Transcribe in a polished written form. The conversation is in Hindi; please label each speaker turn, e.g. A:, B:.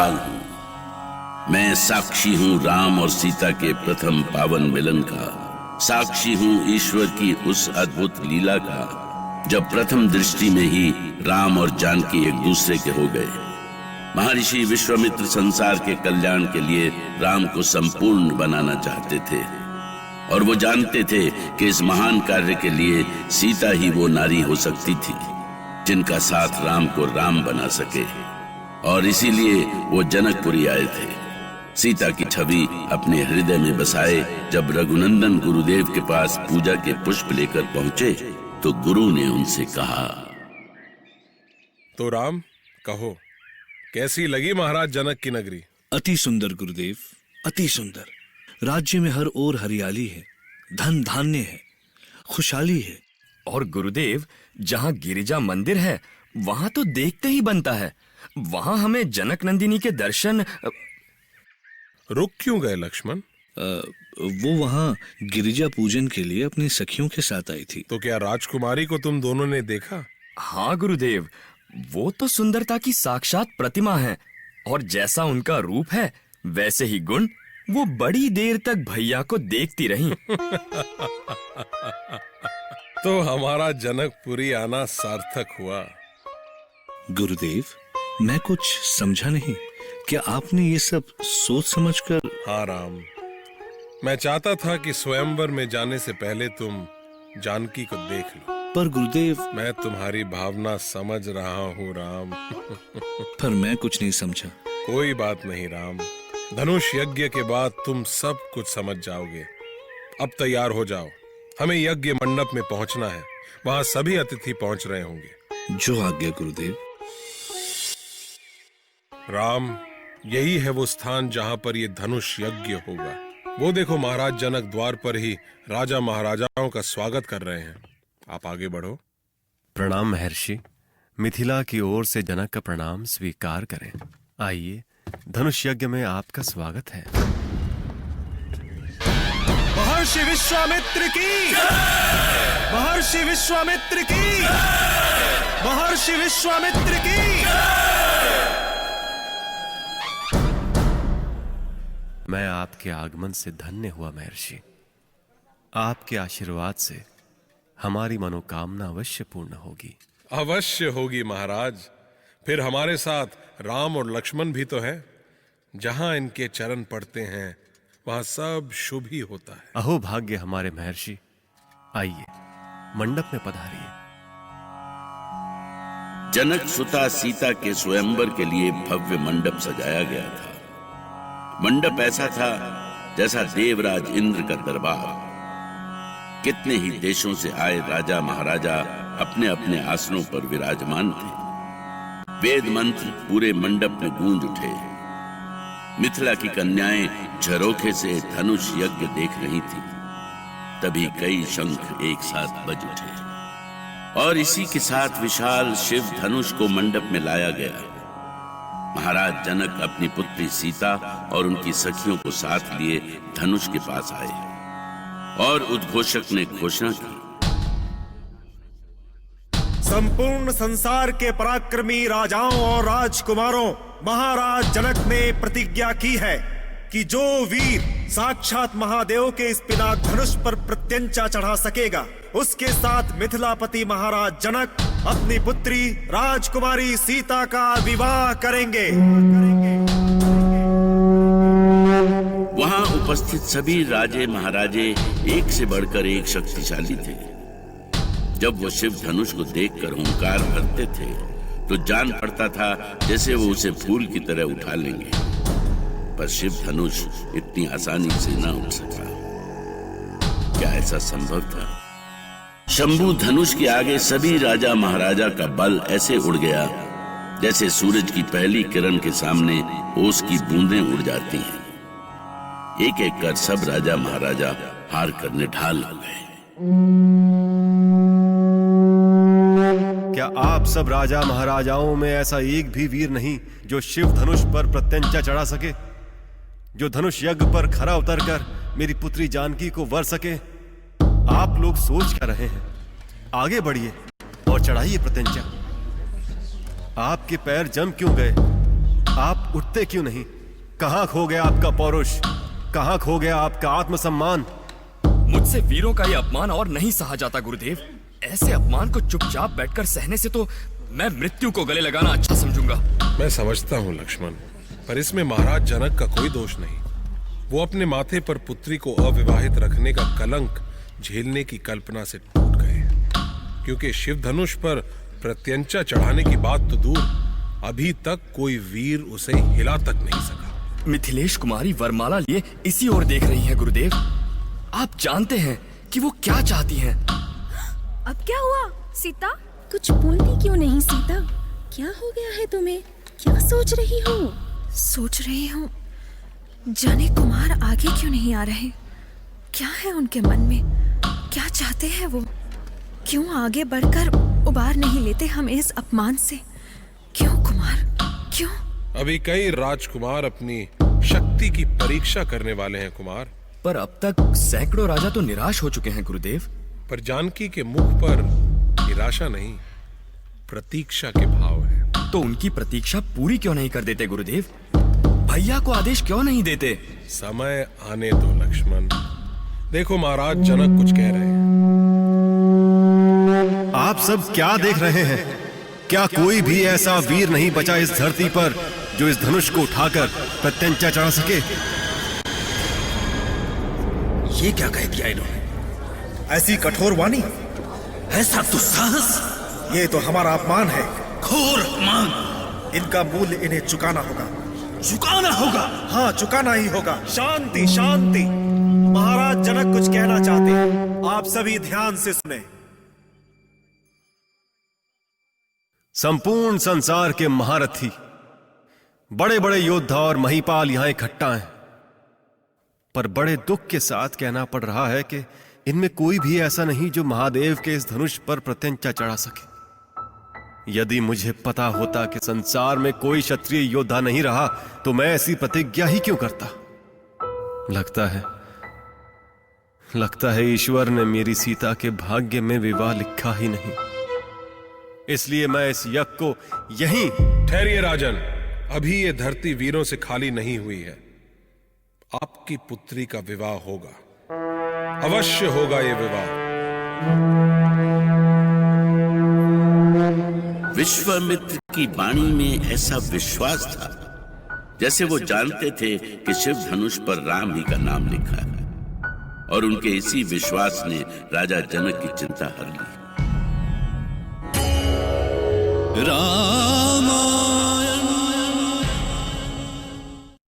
A: काल हूं। मैं साक्षी हूं राम और सीता के प्रथम पावन मिलन का, साक्षी हूं ईश्वर की उस अद्भुत लीला का जब प्रथम दृष्टि में ही राम और जानकी एक दूसरे के हो गए। महर्षि विश्वामित्र संसार के कल्याण के लिए राम को संपूर्ण बनाना चाहते थे और वो जानते थे कि इस महान कार्य के लिए सीता ही वो नारी हो सकती थी जिनका साथ राम को राम बना सके, और इसीलिए वो जनकपुरी आए थे। सीता की छवि अपने हृदय में बसाए जब रघुनंदन गुरुदेव के पास पूजा के पुष्प लेकर पहुंचे तो गुरु ने उनसे कहा,
B: तो राम कहो, कैसी लगी महाराज जनक की नगरी?
C: अति सुंदर गुरुदेव, अति सुंदर। राज्य में हर ओर हरियाली है, धन धान्य है, खुशहाली है।
D: और गुरुदेव, जहाँ गिरिजा मंदिर है वहां तो देखते ही बनता है। वहां हमें जनक नंदिनी के दर्शन।
B: रुक क्यों गए लक्ष्मण?
C: वो वहां गिरिजा पूजन के लिए अपनी सखियों के साथ आई थी।
B: तो क्या राजकुमारी को तुम दोनों ने देखा?
D: हाँ गुरुदेव, वो तो सुंदरता की साक्षात प्रतिमा है, और जैसा उनका रूप है वैसे ही गुण। वो बड़ी देर तक भैया को देखती रही।
B: तो हमारा जनकपुरी आना सार्थक हुआ।
C: गुरुदेव, मैं कुछ समझा नहीं। क्या आपने ये सब सोच समझकर?
B: हाँ राम, मैं चाहता था कि स्वयंवर में जाने से पहले तुम जानकी को देख लो।
C: पर गुरुदेव,
B: मैं तुम्हारी भावना समझ रहा हूँ राम।
C: पर मैं कुछ नहीं समझा।
B: कोई बात नहीं राम, धनुष यज्ञ के बाद तुम सब कुछ समझ जाओगे। अब तैयार हो जाओ, हमें यज्ञ मंडप में पहुंचना है। वहां सभी अतिथि पहुंच रहे होंगे।
C: जो आज्ञा गुरुदेव।
B: राम, यही है वो स्थान जहां पर ये धनुष यज्ञ होगा। वो देखो, महाराज जनक द्वार पर ही राजा महाराजाओं का स्वागत कर रहे हैं। आप आगे बढ़ो।
E: प्रणाम महर्षि, मिथिला की ओर से जनक का प्रणाम स्वीकार करें। आइए, धनुष यज्ञ में आपका स्वागत है।
F: महर्षि विश्वामित्र की, महर्षि विश्वामित्र की, महर्षि विश्वामित्र की।
E: मैं आपके आगमन से धन्य हुआ महर्षि। आपके आशीर्वाद से हमारी मनोकामना अवश्य पूर्ण होगी।
B: अवश्य होगी महाराज। फिर हमारे साथ राम और लक्ष्मण भी तो है। जहां इनके चरण पड़ते हैं वहां सब शुभ ही होता है।
E: अहो भाग्य हमारे महर्षि। आइए, मंडप में पधारिए।
A: जनक सुता सीता के स्वयंवर के लिए भव्य मंडप सजाया गया था। मंडप ऐसा था जैसा देवराज इंद्र का दरबार। कितने ही देशों से आए राजा महाराजा अपने अपने आसनों पर विराजमान थे। वेद मंत्र पूरे मंडप में गूंज उठे। मिथिला की कन्याएं झरोखे से धनुष यज्ञ देख रही थी। तभी कई शंख एक साथ बज उठे और इसी के साथ विशाल शिव धनुष को मंडप में लाया गया। महाराज जनक अपनी पुत्री सीता और उनकी सखियों को साथ लिए धनुष के पास आए और उद्घोषक ने घोषणा की,
F: संपूर्ण संसार के पराक्रमी राजाओं और राजकुमारों, महाराज जनक ने प्रतिज्ञा की है कि जो वीर साक्षात महादेव के इस पिनाक धनुष पर प्रत्यंचा चढ़ा सकेगा, उसके साथ मिथिलापति महाराज जनक अपनी पुत्री राजकुमारी सीता का विवाह करेंगे।
A: वहां उपस्थित सभी राजे महाराजे एक से बढ़कर एक शक्तिशाली थे। जब वो शिव धनुष को देखकर हुंकार भरते थे तो जान पड़ता था जैसे वो उसे फूल की तरह उठा लेंगे, पर शिव धनुष इतनी आसानी से न उठ सका। क्या ऐसा संभव था? शंभु धनुष के आगे सभी राजा महाराजा का बल ऐसे उड़ गया जैसे सूरज की पहली किरण के सामने ओस की बूंदें उड़ जाती हैं। एक एक कर सब राजा महाराजा हार कर निढाल हो गए।
E: क्या आप सब राजा महाराजाओं में ऐसा एक भी वीर नहीं जो शिव धनुष पर प्रत्यंचा चढ़ा सके, जो धनुष यज्ञ पर खरा उतरकर मेरी पुत्री जानकी को वर सके? आप लोग सोच क्या रहे हैं? आगे बढ़िए और चढ़ाइए प्रत्यंचा। आपके पैर जम क्यों गए? आप उठते क्यों नहीं? कहां खो गया आपका पौरुष? कहां खो गया आपका आत्मसम्मान?
D: मुझसे वीरों का ये अपमान और नहीं सहा जाता गुरुदेव। ऐसे अपमान को चुपचाप बैठकर सहने से तो मैं मृत्यु को गले लगाना अच्छा समझूंगा।
B: मैं समझता हूँ लक्ष्मण, पर इसमें महाराज जनक का कोई दोष नहीं। वो अपने माथे पर पुत्री को अविवाहित रखने का कलंक झेलने की कल्पना से टूट गए, क्योंकि शिव धनुष पर प्रत्यंचा चढ़ाने की बात तो दूर, अभी तक कोई वीर उसे हिला तक नहीं सका।
D: मिथिलेश कुमारी वरमाला लिए इसी ओर देख रही हैं गुरुदेव। आप जानते हैं कि वो क्या चाहती हैं।
G: अब क्या हुआ सीता? कुछ बोलती क्यों नहीं सीता? क्या हो गया है तुम्हें? क्या सोच रही हो?
H: सोच रही हूँ जाने कुमार आगे क्यों नहीं आ रहे? क्या है उनके मन में? क्या चाहते हैं वो? क्यों आगे बढ़कर उबार नहीं लेते हमें इस अपमान से? क्यों कुमार, क्यों?
B: अभी कई राजकुमार अपनी शक्ति की परीक्षा करने वाले हैं कुमार।
D: पर अब तक सैकड़ों राजा तो निराश हो चुके हैं गुरुदेव।
B: पर जानकी के मुख पर निराशा नहीं, प्रतीक्षा के भाव है।
D: तो उनकी प्रतीक्षा पूरी क्यों नहीं कर देते गुरुदेव? भैया को आदेश क्यों नहीं देते?
B: समय आने दो लक्ष्मण। देखो महाराज जनक कुछ कह रहे हैं।
E: आप सब क्या देख रहे हैं? क्या कोई भी ऐसा वीर नहीं बचा इस धरती पर जो इस धनुष को उठाकर प्रत्यंचा चढ़ा सके?
C: ये क्या कह दिया इन्होंने?
F: ऐसी कठोर वाणी,
C: ऐसा दुस्साहस,
F: ये तो हमारा अपमान है।
C: घोर अपमान।
F: इनका मूल्य इन्हें चुकाना होगा।
C: चुकाना होगा?
F: हाँ, चुकाना ही होगा। शांति शांति। महाराज जनक कुछ कहना चाहते हैं, आप सभी ध्यान से सुने।
E: संपूर्ण संसार के महारथी, बड़े बड़े योद्धा और महिपाल यहां इकट्ठा हैं, पर बड़े दुख के साथ कहना पड़ रहा है कि इनमें कोई भी ऐसा नहीं जो महादेव के इस धनुष पर प्रत्यंचा चढ़ा सके। यदि मुझे पता होता कि संसार में कोई क्षत्रिय योद्धा नहीं रहा तो मैं ऐसी प्रतिज्ञा ही क्यों करता। लगता है ईश्वर ने मेरी सीता के भाग्य में विवाह लिखा ही नहीं, इसलिए मैं इस यज्ञ को यहीं।
B: ठहरिए राजन, अभी ये धरती वीरों से खाली नहीं हुई है। आपकी पुत्री का विवाह होगा, अवश्य होगा ये विवाह।
A: विश्वामित्र की वाणी में ऐसा विश्वास था जैसे वो जानते थे कि शिव धनुष पर राम ही का नाम लिखा है, और उनके इसी विश्वास ने राजा जनक की चिंता हर ली।
C: राम